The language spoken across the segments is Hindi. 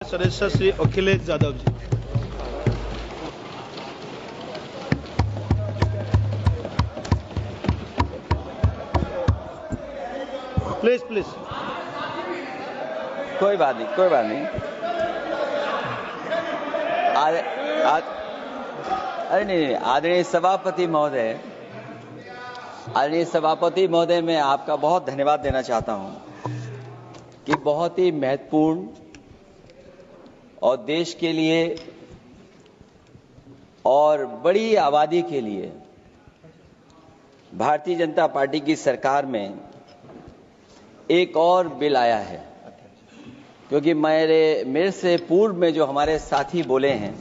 सदस्य श्री अखिलेश यादव जी। Please please. कोई बात नहीं, कोई बात नहीं। अरे नहीं, आदरणीय सभापति महोदय, मैं आपका बहुत धन्यवाद देना चाहता हूं कि बहुत ही महत्वपूर्ण और देश के लिए और बड़ी आबादी के लिए भारतीय जनता पार्टी की सरकार में एक और बिल आया है। क्योंकि मेरे से पूर्व में जो हमारे साथी बोले हैं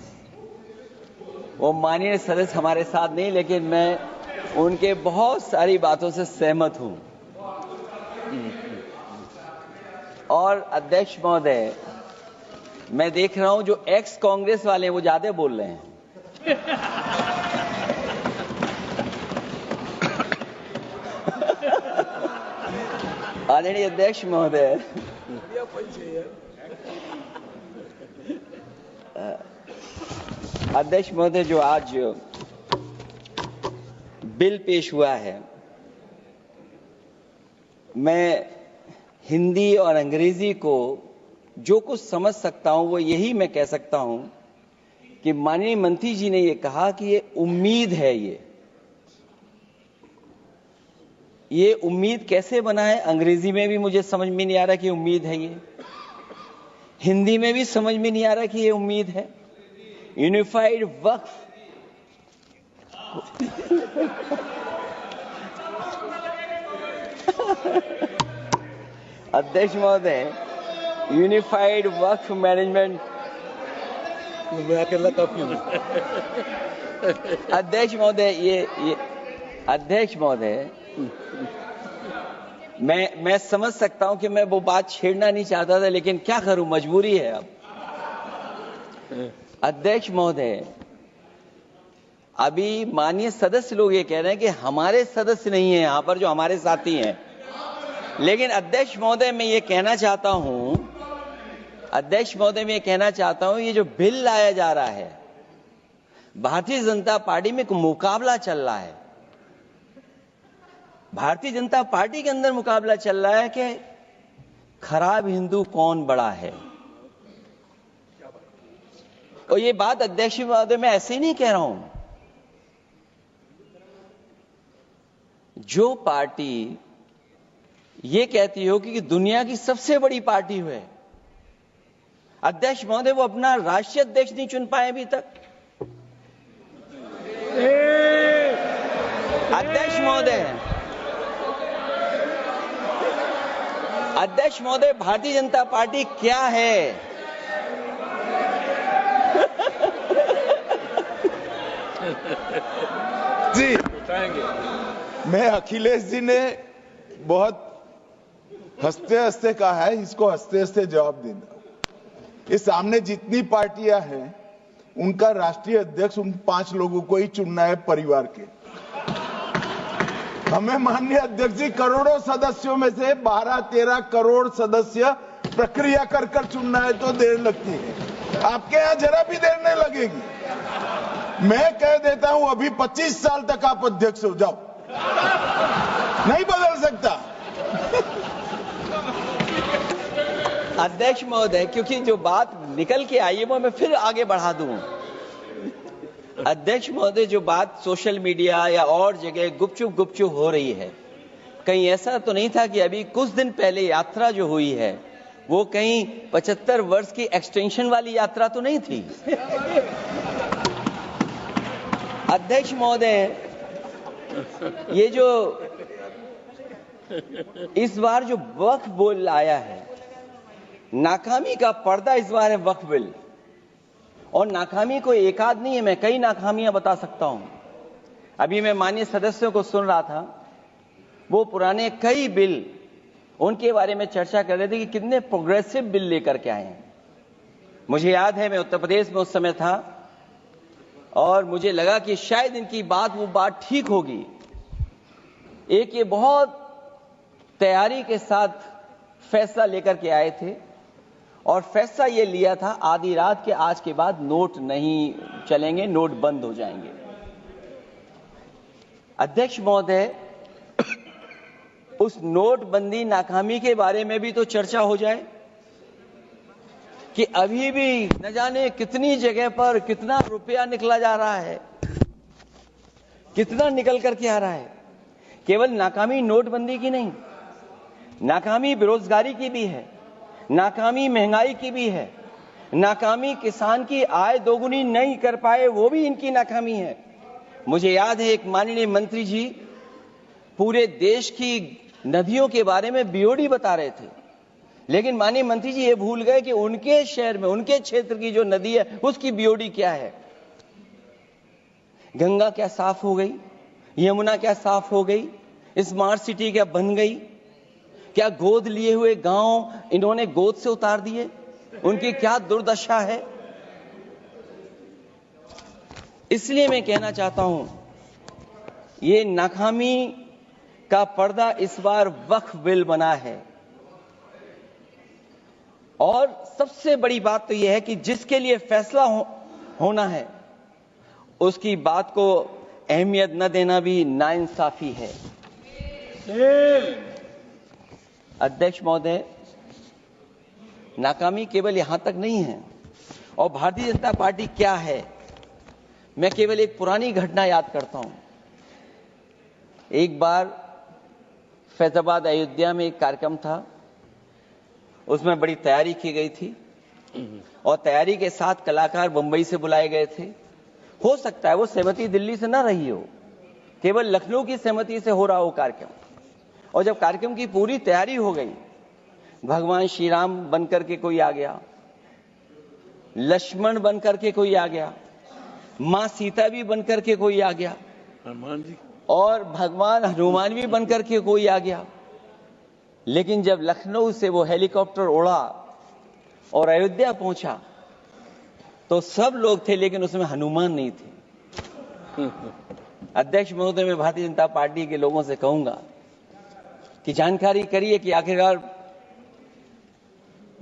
वो माननीय सदस्य हमारे साथ नहीं, लेकिन मैं उनके बहुत सारी बातों से सहमत हूं। और अध्यक्ष महोदय, मैं देख रहा हूं जो एक्स कांग्रेस वाले हैं वो ज्यादा बोल रहे हैं। आदरणीय अध्यक्ष महोदय, जो आज बिल पेश हुआ है, मैं हिंदी और अंग्रेजी को जो कुछ समझ सकता हूं वो यही मैं कह सकता हूं कि माननीय मंत्री जी ने ये कहा कि ये उम्मीद है। ये उम्मीद कैसे बना है, अंग्रेजी में भी मुझे समझ में नहीं आ रहा कि उम्मीद है। ये हिंदी में भी समझ में नहीं आ रहा कि ये उम्मीद है। यूनिफाइड वक्फ अध्यक्ष महोदय, यूनिफाइड वक्फ मैनेजमेंट अध्यक्ष महोदय, मैं समझ सकता हूं कि मैं वो बात छेड़ना नहीं चाहता था, लेकिन क्या करूं, मजबूरी है अब। अध्यक्ष महोदय, अभी माननीय सदस्य लोग ये कह रहे हैं कि हमारे सदस्य नहीं है यहां पर जो हमारे साथी हैं, लेकिन अध्यक्ष महोदय मैं ये कहना चाहता हूं, ये जो बिल लाया जा रहा है, भारतीय जनता पार्टी में एक मुकाबला चल रहा है। भारतीय जनता पार्टी के अंदर मुकाबला चल रहा है कि खराब हिंदू कौन बड़ा है। और ये बात अध्यक्ष महोदय मैं ऐसे ही नहीं कह रहा हूं। जो पार्टी ये कहती हो कि दुनिया की सबसे बड़ी पार्टी है, अध्यक्ष महोदय वो अपना राष्ट्रीय अध्यक्ष नहीं चुन पाए अभी तक। अध्यक्ष महोदय, भारतीय जनता पार्टी क्या है? जी, मैं अखिलेश जी ने बहुत हंसते हंसते कहा है, इसको हंसते हंसते जवाब देना। इस सामने जितनी पार्टियां हैं उनका राष्ट्रीय अध्यक्ष उन 5 लोगों को ही चुनना है परिवार के। हमें माननीय अध्यक्ष जी करोड़ों सदस्यों में से 12-13 करोड़ सदस्य प्रक्रिया कर चुनना है तो देर लगती है। आपके यहां जरा भी देर नहीं लगेगी। मैं कह देता हूं अभी 25 साल तक आप अध्यक्ष हो जाओ, नहीं बदल सकता। अध्यक्ष महोदय, क्योंकि जो बात निकल के आई है वो मैं फिर आगे बढ़ा दूं। अध्यक्ष महोदय, जो बात सोशल मीडिया या और जगह गुपचुप हो रही है, कहीं ऐसा तो नहीं था कि अभी कुछ दिन पहले यात्रा जो हुई है वो कहीं 75 वर्ष की एक्सटेंशन वाली यात्रा तो नहीं थी। अध्यक्ष महोदय, ये जो इस बार जो वक्फ बिल आया है, नाकामी का पर्दा इस बार है वक्फ बिल। और नाकामी कोई एक आध नहीं है, मैं कई नाकामियां बता सकता हूं। अभी मैं माननीय सदस्यों को सुन रहा था, वो पुराने कई बिल उनके बारे में चर्चा कर रहे थे कि कितने प्रोग्रेसिव बिल लेकर के आए हैं। मुझे याद है मैं उत्तर प्रदेश में उस समय था और मुझे लगा कि शायद इनकी वो बात ठीक होगी। एक ये बहुत तैयारी के साथ फैसला लेकर के आए थे और फैसला ये लिया था आधी रात के आज के बाद नोट नहीं चलेंगे, नोट बंद हो जाएंगे। अध्यक्ष महोदय, उस नोटबंदी नाकामी के बारे में भी तो चर्चा हो जाए कि अभी भी न जाने कितनी जगह पर कितना रुपया निकला जा रहा है, कितना निकल करके आ रहा है। केवल नाकामी नोटबंदी की नहीं, नाकामी बेरोजगारी की भी है, नाकामी महंगाई की भी है, नाकामी किसान की आय दोगुनी नहीं कर पाए वो भी इनकी नाकामी है। मुझे याद है एक माननीय मंत्री जी पूरे देश की नदियों के बारे में बीओडी बता रहे थे, लेकिन माननीय मंत्री जी ये भूल गए कि उनके शहर में, उनके क्षेत्र की जो नदी है उसकी बीओडी क्या है। गंगा क्या साफ हो गई, यमुना क्या साफ हो गई, स्मार्ट सिटी क्या बन गई, क्या गोद लिए हुए गांव इन्होंने गोद से उतार दिए, उनकी क्या दुर्दशा है। इसलिए मैं कहना चाहता हूं, ये नाकामी का पर्दा इस बार वक्फ बिल बना है। और सबसे बड़ी बात तो यह है कि जिसके लिए फैसला होना है उसकी बात को अहमियत न देना भी नाइंसाफी है। अध्यक्ष महोदय, नाकामी केवल यहां तक नहीं है। और भारतीय जनता पार्टी क्या है, मैं केवल एक पुरानी घटना याद करता हूं। एक बार फैजाबाद अयोध्या में एक कार्यक्रम था, उसमें बड़ी तैयारी की गई थी और तैयारी के साथ कलाकार मुंबई से बुलाए गए थे। हो सकता है वो सहमति दिल्ली से ना रही हो, केवल लखनऊ की सहमति से हो रहा हो कार्यक्रम। और जब कार्यक्रम की पूरी तैयारी हो गई, भगवान श्री राम बनकर के कोई आ गया, लक्ष्मण बनकर के कोई आ गया, मां सीता भी बनकर के कोई आ गया, हनुमान जी और भगवान हनुमान भी बनकर के कोई आ गया। लेकिन जब लखनऊ से वो हेलीकॉप्टर उड़ा और अयोध्या पहुंचा तो सब लोग थे, लेकिन उसमें हनुमान नहीं थे। अध्यक्ष महोदय, मैं भारतीय जनता पार्टी के लोगों से कहूंगा कि जानकारी करिए कि आखिरकार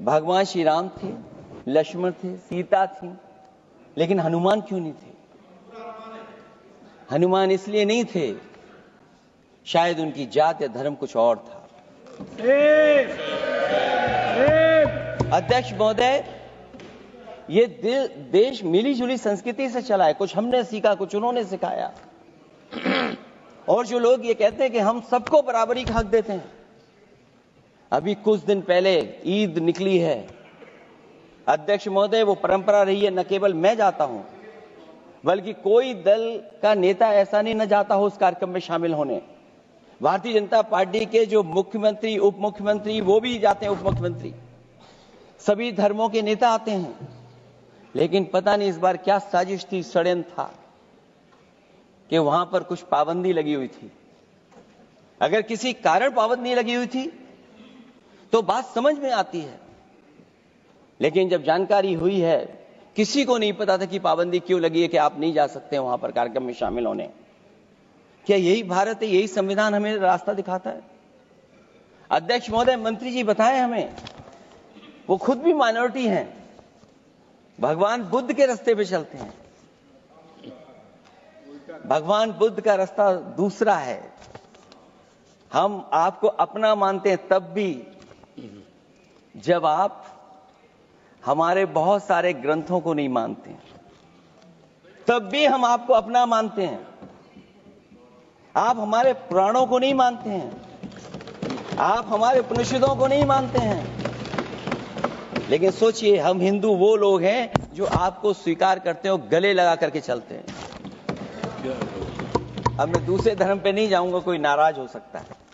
भगवान श्री राम थे, लक्ष्मण थे, सीता थी, लेकिन हनुमान क्यों नहीं थे? हनुमान इसलिए नहीं थे, शायद उनकी जात या धर्म कुछ और था। अध्यक्ष महोदय, ये देश मिली जुली संस्कृति से चला है। कुछ हमने सीखा, कुछ उन्होंने सिखाया। और जो लोग ये कहते हैं कि हम सबको बराबरी का हक देते हैं, अभी कुछ दिन पहले ईद निकली है। अध्यक्ष महोदय, वो परंपरा रही है, न केवल मैं जाता हूं बल्कि कोई दल का नेता ऐसा नहीं न जाता हो उस कार्यक्रम में शामिल होने। भारतीय जनता पार्टी के जो मुख्यमंत्री, उप मुख्यमंत्री, वो भी जाते हैं, उप मुख्यमंत्री, सभी धर्मों के नेता आते हैं। लेकिन पता नहीं इस बार क्या साजिश थी, षड्यंत्र था कि वहां पर कुछ पाबंदी लगी हुई थी। अगर किसी कारण पाबंदी लगी हुई थी तो बात समझ में आती है, लेकिन जब जानकारी हुई है, किसी को नहीं पता था कि पाबंदी क्यों लगी है कि आप नहीं जा सकते वहां पर कार्यक्रम में शामिल होने। क्या यही भारत है, यही संविधान हमें रास्ता दिखाता है? अध्यक्ष महोदय, मंत्री जी बताएं हमें, वो खुद भी माइनॉरिटी हैं, भगवान बुद्ध के रास्ते पे चलते हैं। भगवान बुद्ध का रास्ता दूसरा है। हम आपको अपना मानते हैं तब भी जब आप हमारे बहुत सारे ग्रंथों को नहीं मानते हैं, तब भी हम आपको अपना मानते हैं। आप हमारे पुराणों को नहीं मानते हैं, आप हमारे उपनिषदों को नहीं मानते हैं, लेकिन सोचिए, हम हिंदू वो लोग हैं जो आपको स्वीकार करते हो, गले लगा करके चलते हैं। अब मैं दूसरे धर्म पे नहीं जाऊंगा, कोई नाराज हो सकता है।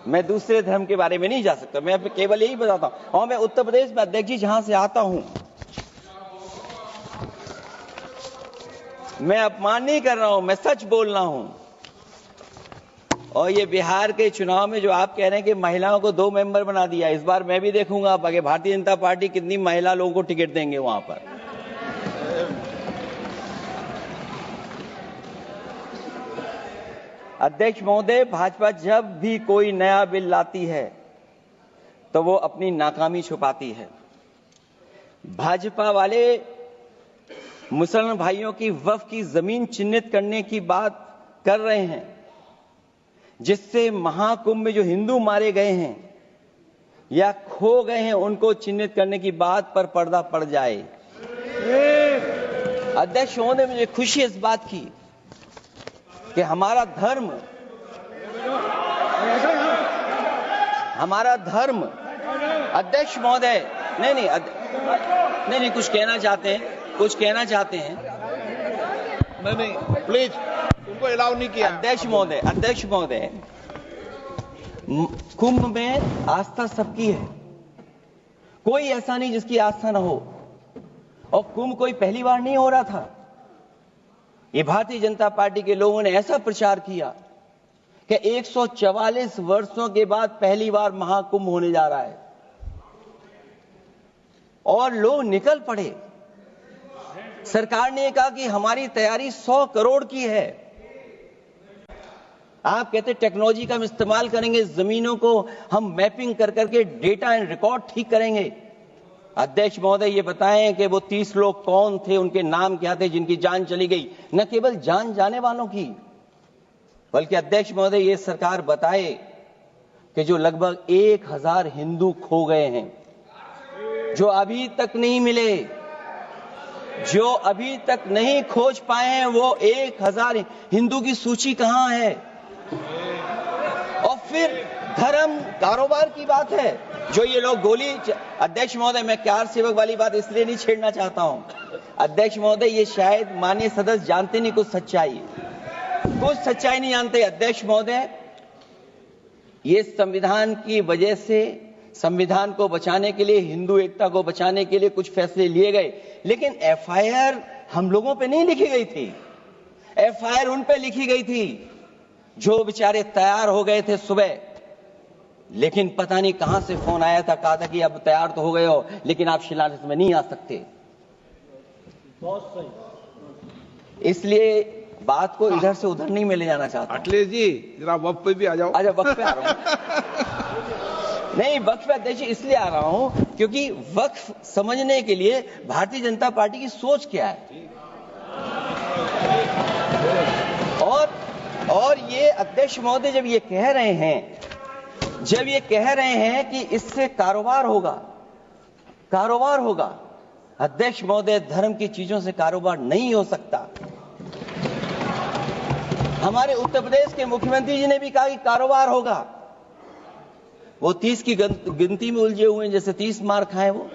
मैं दूसरे धर्म के बारे में नहीं जा सकता, मैं केवल यही बताता हूं। और मैं उत्तर प्रदेश में, अध्यक्ष जी, जहां से आता हूं, मैं अपमान नहीं कर रहा हूं, मैं सच बोल रहा हूं। और ये बिहार के चुनाव में जो आप कह रहे हैं कि महिलाओं को 2 मेंबर बना दिया, इस बार मैं भी देखूंगा आगे भारतीय जनता पार्टी कितनी महिला लोगों को टिकट देंगे वहां पर। अध्यक्ष महोदय, भाजपा जब भी कोई नया बिल लाती है तो वो अपनी नाकामी छुपाती है। भाजपा वाले मुसलमान भाइयों की वक्फ की जमीन चिन्हित करने की बात कर रहे हैं, जिससे महाकुंभ में जो हिंदू मारे गए हैं या खो गए हैं उनको चिन्हित करने की बात पर पर्दा पड़ जाए। अध्यक्ष महोदय, मुझे खुशी इस बात की कि हमारा धर्म अध्यक्ष महोदय नहीं कुछ कहना चाहते हैं नहीं प्लीज, उनको अलाउ नहीं किया। अध्यक्ष महोदय, कुंभ में आस्था सबकी है, कोई ऐसा नहीं जिसकी आस्था ना हो। और कुंभ कोई पहली बार नहीं हो रहा था। ये भारतीय जनता पार्टी के लोगों ने ऐसा प्रचार किया कि 144 वर्षों के बाद पहली बार महाकुंभ होने जा रहा है और लोग निकल पड़े। सरकार ने कहा कि हमारी तैयारी 100 करोड़ की है। आप कहते टेक्नोलॉजी का हम इस्तेमाल करेंगे, जमीनों को हम मैपिंग कर करके डेटा एंड रिकॉर्ड ठीक करेंगे। अध्यक्ष महोदय, ये बताएं कि वो 30 लोग कौन थे, उनके नाम क्या थे जिनकी जान चली गई, न केवल जान जाने वालों की, बल्कि अध्यक्ष महोदय ये सरकार बताए कि जो लगभग 1000 हिंदू खो गए हैं, जो अभी तक नहीं मिले, जो अभी तक नहीं खोज पाए हैं, वो 1000 हिंदू की सूची कहां है? और फिर धर्म कारोबार की बात है, जो ये लोग गोली। अध्यक्ष महोदय, मैं कार सेवक वाली बात इसलिए नहीं छेड़ना चाहता हूं। अध्यक्ष महोदय, ये शायद माननीय सदस्य जानते नहीं कुछ सच्चाई नहीं जानते। अध्यक्ष महोदय, ये संविधान की वजह से, संविधान को बचाने के लिए, हिंदू एकता को बचाने के लिए कुछ फैसले लिए गए, लेकिन एफआईआर हम लोगों पे नहीं लिखी गई थी। एफआईआर उन पे लिखी गई थी जो बेचारे तैयार हो गए थे सुबह, लेकिन पता नहीं कहां से फोन आया था, कहा था कि अब तैयार तो हो गए हो लेकिन आप शिलान्यास में नहीं आ सकते। बहुत सही। इसलिए बात को इधर से उधर नहीं में ले जाना चाहता। अखिलेश जी, जरा वक्त पे भी आ जाओ। अच्छा, वक्त पे आ रहा हूं। नहीं, वक्त पे अध्यक्ष इसलिए आ रहा हूं क्योंकि वक्त समझने के लिए भारतीय जनता पार्टी की सोच क्या है। और ये अध्यक्ष महोदय जब ये कह रहे हैं कि इससे कारोबार होगा, अध्यक्ष महोदय, धर्म की चीजों से कारोबार नहीं हो सकता। हमारे उत्तर प्रदेश के मुख्यमंत्री जी ने भी कहा कि कारोबार होगा। वो 30 की गिनती में उलझे हुए हैं, जैसे 30 मार खाए वो।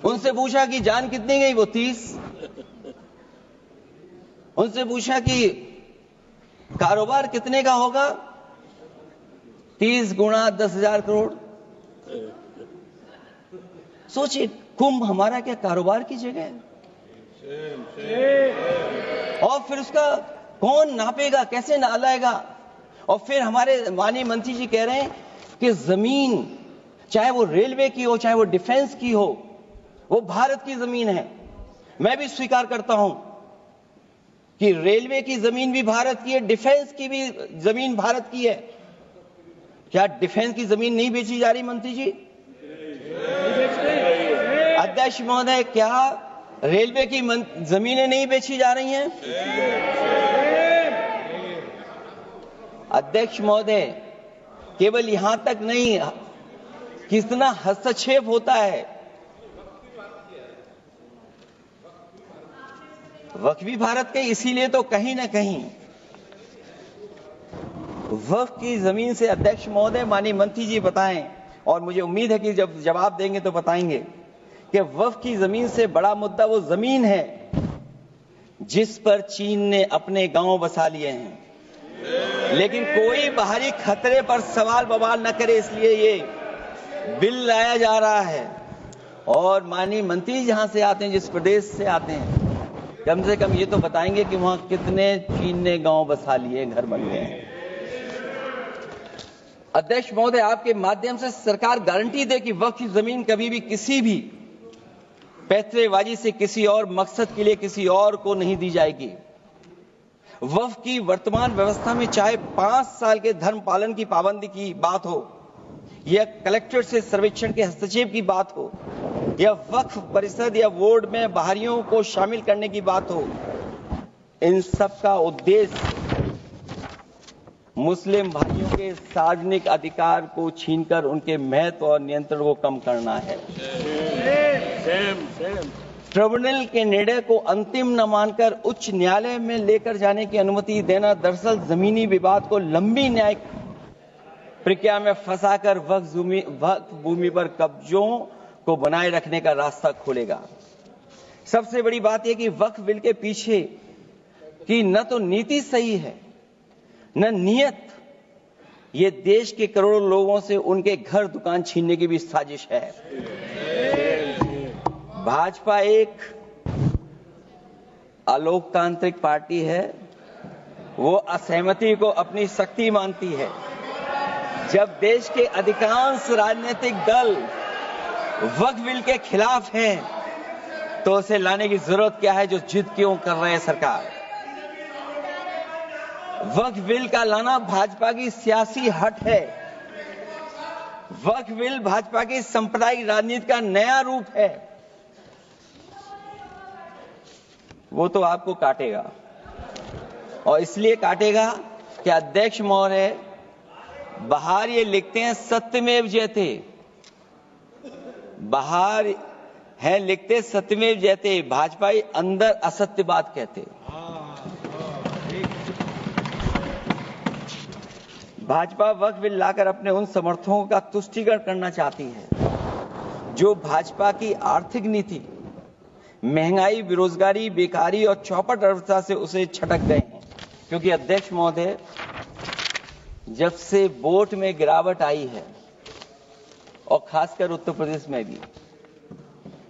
उनसे पूछा कि जान कितनी गई, वो 30। उनसे पूछा कि कारोबार कितने का होगा, 30 गुणा 10,000 करोड़। सोचिए, कुंभ हमारा क्या कारोबार की जगह है? और फिर उसका कौन नापेगा, कैसे नालाएगा? और फिर हमारे माननीय मंत्री जी कह रहे हैं कि जमीन, चाहे वो रेलवे की हो, चाहे वो डिफेंस की हो, वो भारत की जमीन है। मैं भी स्वीकार करता हूं कि रेलवे की जमीन भी भारत की है, डिफेंस की भी जमीन भारत की है। क्या डिफेंस की जमीन नहीं बेची जा रही मंत्री जी? अध्यक्ष महोदय, क्या रेलवे की जमीनें नहीं बेची जा रही हैं? अध्यक्ष महोदय, केवल यहां तक नहीं, कितना हस्तक्षेप होता है। वक्फ भी भारत के, इसीलिए तो कहीं ना कहीं वक्फ की जमीन से, अध्यक्ष महोदय, माननीय मंत्री जी बताएं, और मुझे उम्मीद है कि जब जवाब देंगे तो बताएंगे कि वक्फ की जमीन से बड़ा मुद्दा वो जमीन है जिस पर चीन ने अपने गांव बसा लिए हैं, लेकिन कोई बाहरी खतरे पर सवाल बवाल न करे, इसलिए ये बिल लाया जा रहा है। और माननीय मंत्री जहां से आते हैं, जिस प्रदेश से आते हैं, कम से कम ये तो बताएंगे कि वहां कितने चीन ने गांव बसा लिए, घर बन गए हैं। अध्यक्ष महोदय, आपके माध्यम से सरकार गारंटी दे कि वक्फ की जमीन कभी भी किसी भी पैतरेबाजी से किसी और मकसद के लिए किसी और को नहीं दी जाएगी। वक्फ की वर्तमान व्यवस्था में चाहे 5 साल के धर्म पालन की पाबंदी की बात हो या कलेक्टर से सर्वेक्षण के हस्तक्षेप की बात हो, या वक्फ परिषद या बोर्ड में बाहरियों को शामिल करने की बात हो, इन सब का उद्देश्य मुस्लिम भाइयों के सार्वजनिक अधिकार को छीनकर उनके महत्व और नियंत्रण को कम करना है। ट्रिब्यूनल के निर्णय को अंतिम न मानकर उच्च न्यायालय में लेकर जाने की अनुमति देना दरअसल जमीनी विवाद को लंबी न्यायिक प्रक्रिया में फंसाकर वक्फ भूमि पर कब्जों को बनाए रखने का रास्ता खोलेगा। सबसे बड़ी बात यह कि वक्फ बिल के पीछे की न तो नीति सही है न नीयत, ये देश के करोड़ों लोगों से उनके घर दुकान छीनने की भी साजिश है। भाजपा एक अलोकतांत्रिक पार्टी है, वो असहमति को अपनी शक्ति मानती है। जब देश के अधिकांश राजनीतिक दल वक्फ बिल के खिलाफ हैं, तो उसे लाने की जरूरत क्या है जो जिद क्यों कर रहे हैं सरकार। वक्फ बिल का लाना भाजपा की सियासी हट है। वक्फ बिल भाजपा की सांप्रदायिक राजनीति का नया रूप है। वो तो आपको काटेगा, और इसलिए काटेगा कि अध्यक्ष महोदय बाहर ये लिखते हैं सत्यमेव जयते, बाहर है लिखते सत्यमेव जयते, भाजपा अंदर असत्य बात कहते। भाजपा वक्फ बिल लाकर अपने उन समर्थकों का तुष्टीकरण करना चाहती है जो भाजपा की आर्थिक नीति, महंगाई, बेरोजगारी, बेकारी और चौपट अर्थव्यवस्था से उसे छटक गए हैं। क्योंकि अध्यक्ष महोदय, जब से वोट में गिरावट आई है और खासकर उत्तर प्रदेश में भी,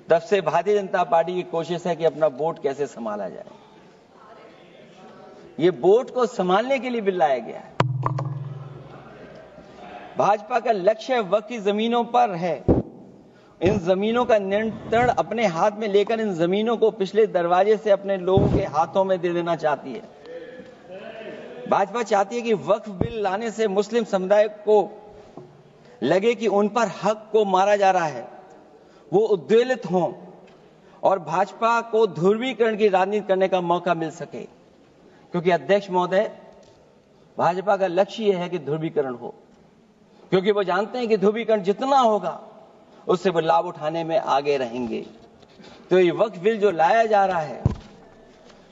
तब से भारतीय जनता पार्टी की कोशिश है कि अपना वोट कैसे संभाला जाए। ये वोट को संभालने के लिए बिल लाया गया है। भाजपा का लक्ष्य वक्फ की जमीनों पर है। इन जमीनों का नियंत्रण अपने हाथ में लेकर इन जमीनों को पिछले दरवाजे से अपने लोगों के हाथों में दे देना चाहती है। भाजपा चाहती है कि वक्फ बिल लाने से मुस्लिम समुदाय को लगे कि उन पर हक को मारा जा रहा है, वो उद्वेलित हों और भाजपा को ध्रुवीकरण की राजनीति करने का मौका मिल सके। क्योंकि अध्यक्ष महोदय, भाजपा का लक्ष्य यह है कि ध्रुवीकरण हो, क्योंकि वो जानते हैं कि ध्रुवीकरण जितना होगा उससे वो लाभ उठाने में आगे रहेंगे। तो ये वक्फ बिल जो लाया जा रहा है,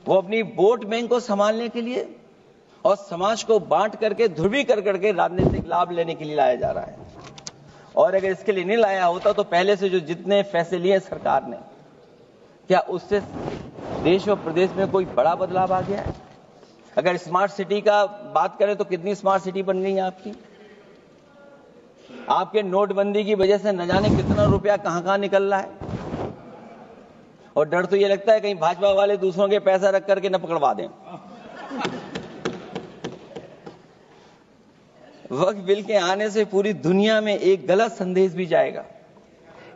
वो अपनी वोट बैंक को संभालने के लिए और समाज को बांट करके ध्रुवीकरण करके राजनीतिक लाभ लेने के लिए लाया जा रहा है। और अगर इसके लिए नहीं लाया होता तो पहले से जो जितने फैसले लिए सरकार ने, क्या उससे देश और प्रदेश में कोई बड़ा बदलाव आ गया है? अगर स्मार्ट सिटी का बात करें तो कितनी स्मार्ट सिटी बन गई है आपकी? आपके नोटबंदी की वजह से न जाने कितना रुपया कहां निकल रहा है। और डर तो ये लगता है कहीं भाजपा वाले दूसरों के पैसा रख करके न पकड़वा दें। वक्फ बिल के आने से पूरी दुनिया में एक गलत संदेश भी जाएगा।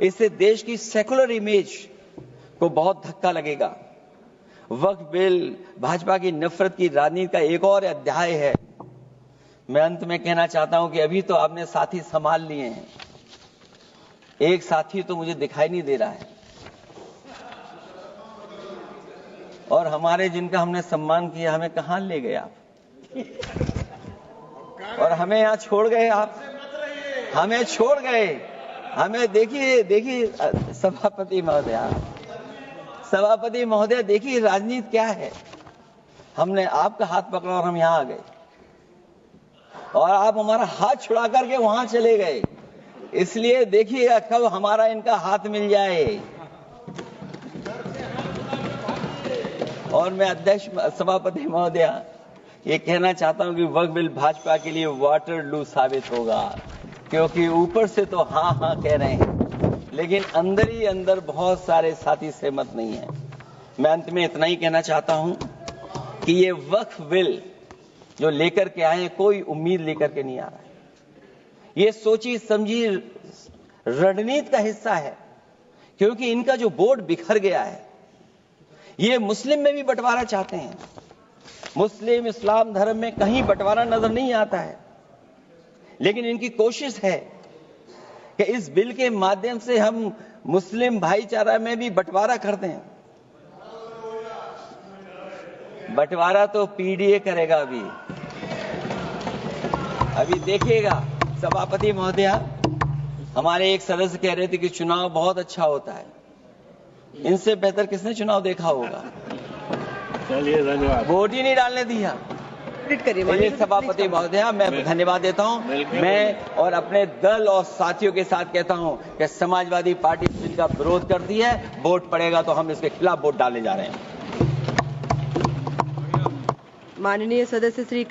इससे देश की सेकुलर इमेज को बहुत धक्का लगेगा। वक्फ बिल भाजपा की नफरत की राजनीति का एक और अध्याय है। मैं अंत में कहना चाहता हूं कि अभी तो आपने साथी संभाल लिए हैं, एक साथी तो मुझे दिखाई नहीं दे रहा है। और हमारे जिनका हमने सम्मान किया, हमें कहां ले गए आप? और हमें यहां छोड़ गए आप, हमें छोड़ गए। हमें देखिए सभापति महोदय देखिए राजनीति क्या है। हमने आपका हाथ पकड़ा और हम यहां आ गए, और आप हमारा हाथ छुड़ा करके वहां चले गए। इसलिए देखिए कब हमारा इनका हाथ मिल जाए। और मैं अध्यक्ष सभापति महोदय ये कहना चाहता हूं कि वक्फ बिल भाजपा के लिए वाटरलू साबित होगा, क्योंकि ऊपर से तो हाँ हाँ कह रहे हैं, लेकिन अंदर ही अंदर बहुत सारे साथी सहमत नहीं है। मैं अंत में इतना ही कहना चाहता हूं कि ये वक्फ बिल जो लेकर के आए, कोई उम्मीद लेकर के नहीं आ रहा है। ये सोची समझी रणनीति का हिस्सा है, क्योंकि इनका जो बोर्ड बिखर गया है, ये मुस्लिम में भी बंटवारा चाहते हैं। मुस्लिम इस्लाम धर्म में कहीं बंटवारा नजर नहीं आता है, लेकिन इनकी कोशिश है कि इस बिल के माध्यम से हम मुस्लिम भाईचारा में भी बंटवारा करते हैं। बंटवारा तो पीडीए करेगा। अभी देखिएगा सभापति महोदया, हमारे एक सदस्य कह रहे थे कि चुनाव बहुत अच्छा होता है। इनसे बेहतर किसने चुनाव देखा होगा? चलिए, धन्यवाद। वोट ही नहीं डालने दिया। चलिए सभापति महोदया, मैं धन्यवाद देता हूं। मैं और अपने दल और साथियों के साथ कहता हूं कि समाजवादी पार्टी बिल का विरोध करती है। वोट पड़ेगा तो हम इसके खिलाफ वोट डालने जा रहे हैं। माननीय सदस्य श्री